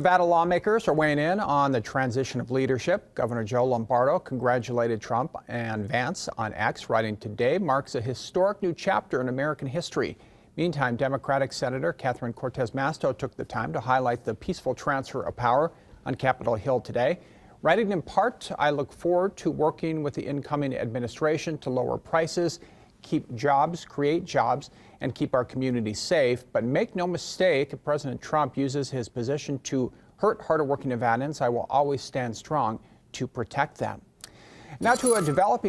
Nevada lawmakers are weighing in on the transition of leadership. Governor Joe Lombardo congratulated Trump and Vance on X, writing, "Today marks a historic new chapter in American history." Meantime, Democratic Senator Catherine Cortez Masto took the time to highlight the peaceful transfer of power on Capitol Hill today. Writing in part, "I look forward to working with the incoming administration to lower prices, keep jobs, create jobs, and keep our communities safe. But make no mistake, if President Trump uses his position to hurt hardworking Nevadans, I will always stand strong to protect them." Now to a developing